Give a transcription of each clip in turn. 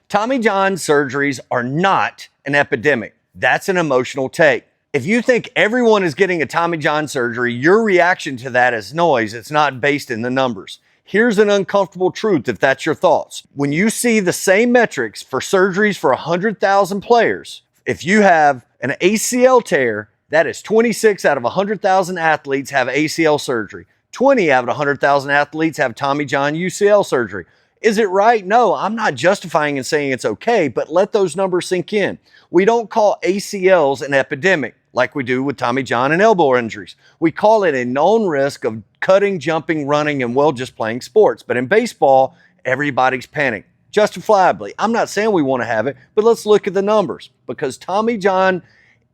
Tommy John surgeries are not an epidemic. That's an emotional take. If you think everyone is getting a Tommy John surgery, your reaction to that is noise. It's not based in the numbers. Here's an uncomfortable truth if that's your thoughts. When you see the same metrics for surgeries for 100,000 players, if you have an ACL tear, that is 26 out of 100,000 athletes have ACL surgery. 20 out of 100,000 athletes have Tommy John UCL surgery. Is it right? No, I'm not justifying and saying it's okay, but let those numbers sink in. We don't call ACLs an epidemic like we do with Tommy John and elbow injuries. We call it a known risk of cutting, jumping, running, and just playing sports. But in baseball, everybody's panicked, justifiably. I'm not saying we want to have it, but let's look at the numbers, because Tommy John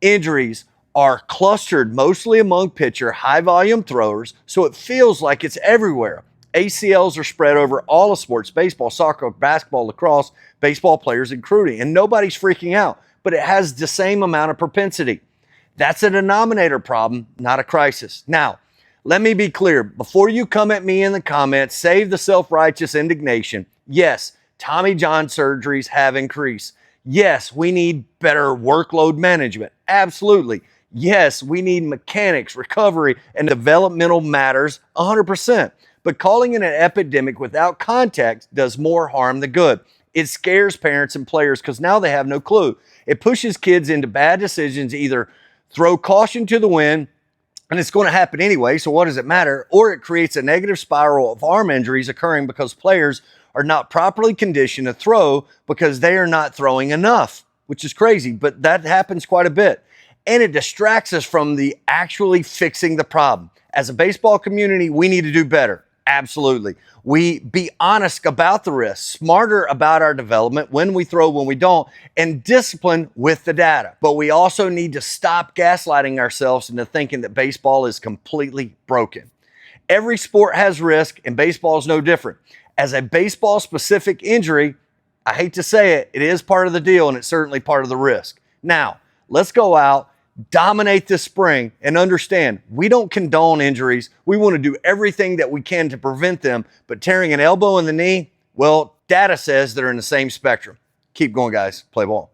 injuries are clustered mostly among pitcher, high-volume throwers, so it feels like it's everywhere. ACLs are spread over all of sports: baseball, soccer, basketball, lacrosse, baseball players, including, and nobody's freaking out, but it has the same amount of propensity. That's a denominator problem, not a crisis. Now, let me be clear. Before you come at me in the comments, save the self-righteous indignation. Yes, Tommy John surgeries have increased. Yes, we need better workload management. Absolutely. Yes, we need mechanics, recovery, and developmental matters 100%. But calling it an epidemic without context does more harm than good. It scares parents and players because now they have no clue. It pushes kids into bad decisions, either throw caution to the wind, and it's going to happen anyway, so what does it matter? Or it creates a negative spiral of arm injuries occurring because players are not properly conditioned to throw because they are not throwing enough, which is crazy, but that happens quite a bit. And it distracts us from the actually fixing the problem. As a baseball community, we need to do better. Absolutely. We be honest about the risks, smarter about our development, when we throw, when we don't, and discipline with the data. But we also need to stop gaslighting ourselves into thinking that baseball is completely broken. Every sport has risk, and baseball is no different. As a baseball-specific injury, I hate to say it, it is part of the deal, and it's certainly part of the risk. Now, let's go out, dominate this spring, and understand we don't condone injuries. We want to do everything that we can to prevent them, but tearing an elbow in the knee, well, data says they're in the same spectrum. Keep going, guys. Play ball.